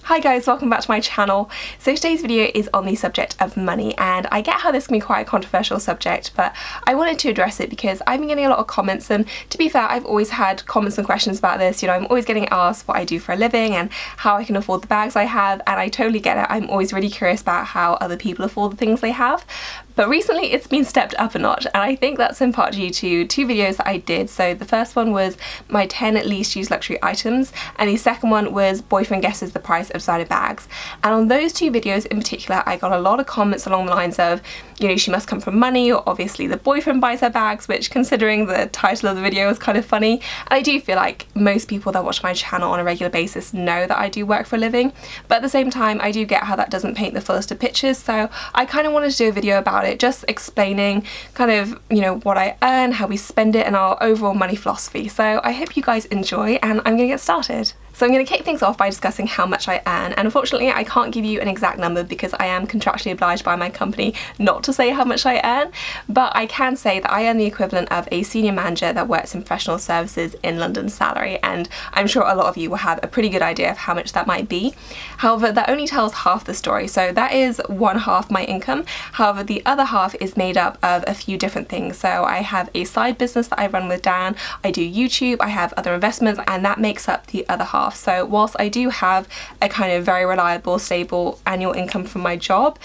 Hi guys, welcome back to my channel. So today's video is on the subject of money, and I get how this can be quite a controversial subject, but I wanted to address it because I've been getting a lot of comments, and to be fair, I've always had comments and questions about this. You know, I'm always getting asked what I do for a living and how I can afford the bags I have, and I totally get it. I'm always really curious about how other people afford the things they have. But recently it's been stepped up a notch, and I think that's in part due to two videos that I did. So the first one was my 10 least used luxury items, and the second one was boyfriend guesses the price of designer bags. And on those two videos in particular, I got a lot of comments along the lines of, you know, she must come from money, or obviously the boyfriend buys her bags, which considering the title of the video is kind of funny. And I do feel like most people that watch my channel on a regular basis know that I do work for a living, but at the same time I do get how that doesn't paint the fullest of pictures. So I kind of wanted to do a video about it, just explaining kind of, you know, what I earn, how we spend it, and our overall money philosophy. So I hope you guys enjoy, and I'm gonna get started. So I'm going to kick things off by discussing how much I earn, and unfortunately I can't give you an exact number because I am contractually obliged by my company not to say how much I earn, but I can say that I earn the equivalent of a senior manager that works in professional services in London salary, and I'm sure a lot of you will have a pretty good idea of how much that might be. However, that only tells half the story, so that is one half my income. However, the other half is made up of a few different things. So I have a side business that I run with Dan, I do YouTube, I have other investments, and that makes up the other half. So whilst I do have a kind of very reliable, stable annual income from my job,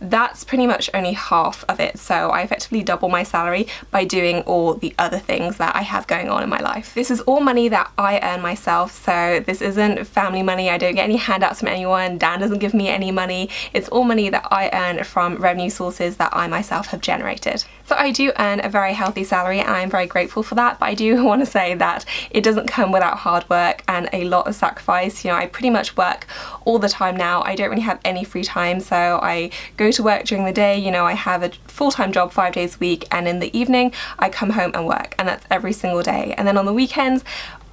that's pretty much only half of it. So I effectively double my salary by doing all the other things that I have going on in my life. This is all money that I earn myself, so this isn't family money. I don't get any handouts from anyone. Dan doesn't give me any money. It's all money that I earn from revenue sources that I myself have generated. So I do earn a very healthy salary, and I'm very grateful for that, but I do want to say that it doesn't come without hard work and a lot of sacrifice. You know, I pretty much work all the time now. I don't really have any free time, so I go to work during the day. You know, I have a full-time job 5 days a week, and in the evening I come home and work, and that's every single day. And then on the weekends,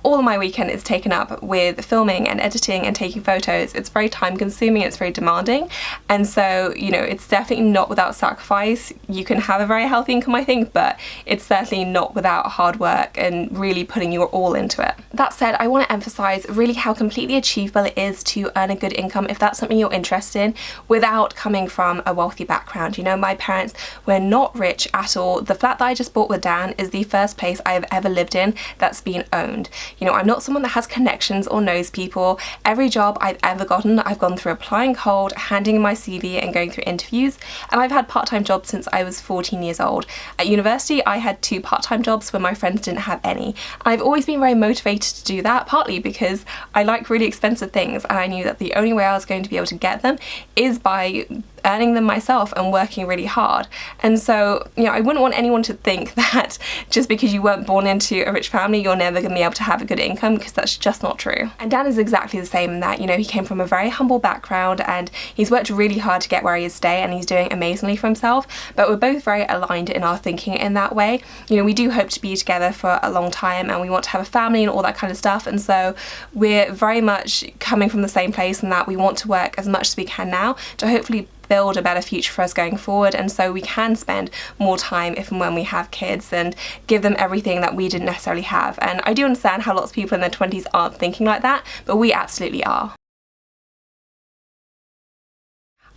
all of my weekend is taken up with filming and editing and taking photos. It's very time consuming, it's very demanding, and so, you know, it's definitely not without sacrifice. You can have a very healthy income, I think, but it's certainly not without hard work and really putting your all into it. That said, I want to emphasize really how completely achievable it is to earn a good income if that's something you're interested in without coming from a wealthy background. You know, my parents were not rich at all. The flat that I just bought with Dan is the first place I've ever lived in that's been owned. You know, I'm not someone that has connections or knows people. Every job I've ever gotten, I've gone through applying cold, handing in my CV and going through interviews, and I've had part-time jobs since I was 14 years old. At university, I had 2 part-time jobs when my friends didn't have any. And I've always been very motivated to do that, partly because I like really expensive things, and I knew that the only way I was going to be able to get them is by earning them myself and working really hard. And so, you know, I wouldn't want anyone to think that just because you weren't born into a rich family, you're never going to be able to have a good income, because that's just not true. And Dan is exactly the same in that, you know, he came from a very humble background, and he's worked really hard to get where he is today, and he's doing amazingly for himself. But we're both very aligned in our thinking in that way. You know, we do hope to be together for a long time, and we want to have a family and all that kind of stuff, and so we're very much coming from the same place in that we want to work as much as we can now to hopefully build a better future for us going forward, and so we can spend more time if and when we have kids and give them everything that we didn't necessarily have. And I do understand how lots of people in their 20s aren't thinking like that, but we absolutely are.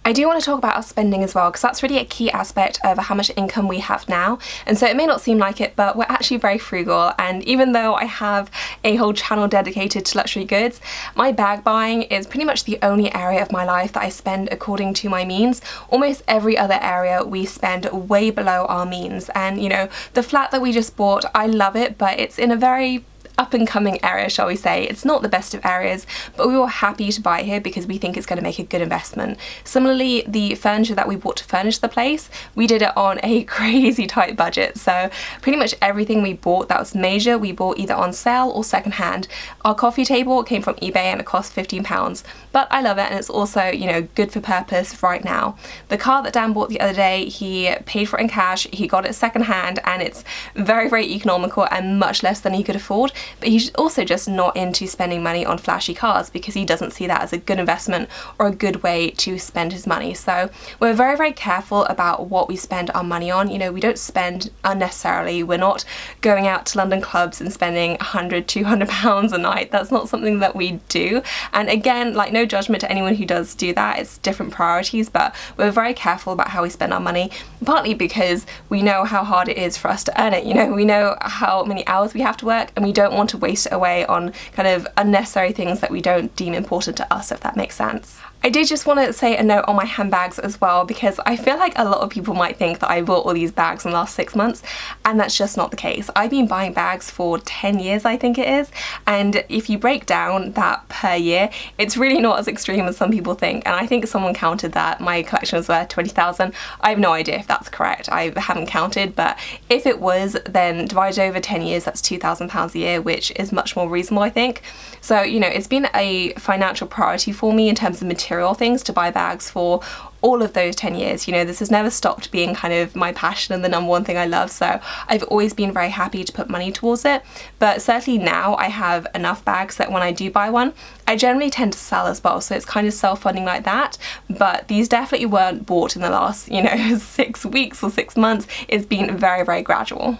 I do want to talk about our spending as well, because that's really a key aspect of how much income we have now. And so it may not seem like it, but we're actually very frugal, and even though I have a whole channel dedicated to luxury goods, my bag buying is pretty much the only area of my life that I spend according to my means. Almost every other area we spend way below our means. And you know, the flat that we just bought, I love it, but it's in a very up-and-coming area, shall we say. It's not the best of areas, but we were happy to buy here because we think it's going to make a good investment. Similarly, the furniture that we bought to furnish the place, we did it on a crazy tight budget. So pretty much everything we bought that was major, we bought either on sale or secondhand. Our coffee table came from eBay and it cost £15, but I love it, and it's also, you know, good for purpose right now. The car that Dan bought the other day, he paid for it in cash, he got it secondhand, and it's very, very economical and much less than he could afford. but he's also just not into spending money on flashy cars because he doesn't see that as a good investment or a good way to spend his money. So we're very, very careful about what we spend our money on. You know, we don't spend unnecessarily. We're not going out to London clubs and spending £100–200 a night. That's not something that we do. And again, like, no judgment to anyone who does do that. It's different priorities, but we're very careful about how we spend our money, partly because we know how hard it is for us to earn it. You know, we know how many hours we have to work, and we don't want to waste it away on kind of unnecessary things that we don't deem important to us, if that makes sense. I did just want to say a note on my handbags as well, because I feel like a lot of people might think that I bought all these bags in the last 6 months, and that's just not the case. I've been buying bags for 10 years, I think it is, and if you break down that per year, it's really not as extreme as some people think, and I think someone counted that my collection was worth 20,000. I have no idea if that's correct. I haven't counted, but if it was, then divided over 10 years, that's £2,000 a year, which is much more reasonable, I think. So, you know, it's been a financial priority for me in terms of material things to buy bags for all of those 10 years. You know, this has never stopped being kind of my passion and the number one thing I love, so I've always been very happy to put money towards it. But certainly now I have enough bags that when I do buy one, I generally tend to sell as well, so it's kind of self-funding like that. But these definitely weren't bought in the last, you know, 6 weeks or 6 months. It's been very, very gradual.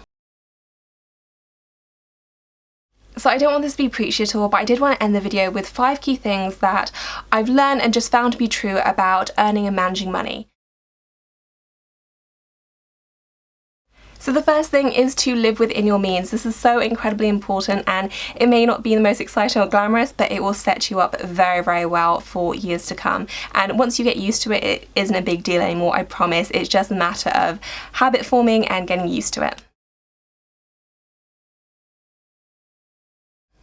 So I don't want this to be preachy at all, but I did want to end the video with 5 key things that I've learned and just found to be true about earning and managing money. So the first thing is to live within your means. This is so incredibly important, and it may not be the most exciting or glamorous, but it will set you up very, very well for years to come. And once you get used to it, it isn't a big deal anymore, I promise. It's just a matter of habit forming and getting used to it.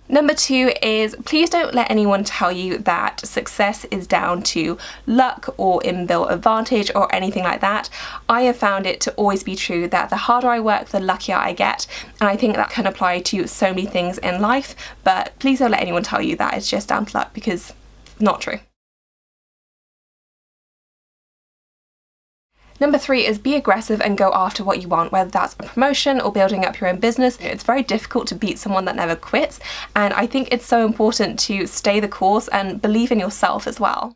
Number 2 is, please don't let anyone tell you that success is down to luck or inbuilt advantage or anything like that. I have found it to always be true that the harder I work, the luckier I get, and I think that can apply to so many things in life, but please don't let anyone tell you that it's just down to luck, because it's not true. Number 3 is be aggressive and go after what you want, whether that's a promotion or building up your own business. It's very difficult to beat someone that never quits, and I think it's so important to stay the course and believe in yourself as well.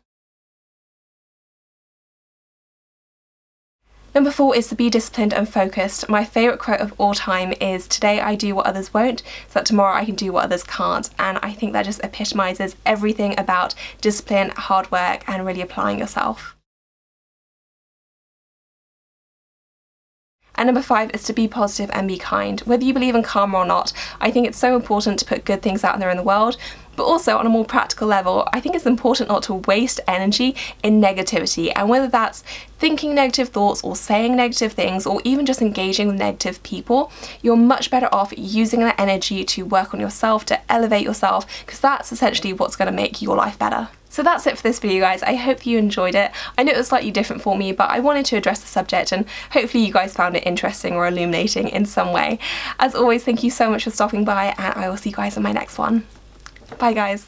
Number 4 is to be disciplined and focused. My favourite quote of all time is, "Today I do what others won't, so that tomorrow I can do what others can't." And I think that just epitomises everything about discipline, hard work, and really applying yourself. And number 5 is to be positive and be kind. Whether you believe in karma or not, I think it's so important to put good things out there in the world, but also on a more practical level, I think it's important not to waste energy in negativity. And whether that's thinking negative thoughts or saying negative things or even just engaging with negative people, you're much better off using that energy to work on yourself, to elevate yourself, because that's essentially what's going to make your life better. So that's it for this video, guys. I hope you enjoyed it. I know it was slightly different for me, but I wanted to address the subject, and hopefully you guys found it interesting or illuminating in some way. As always, thank you so much for stopping by, and I will see you guys in my next one. Bye, guys.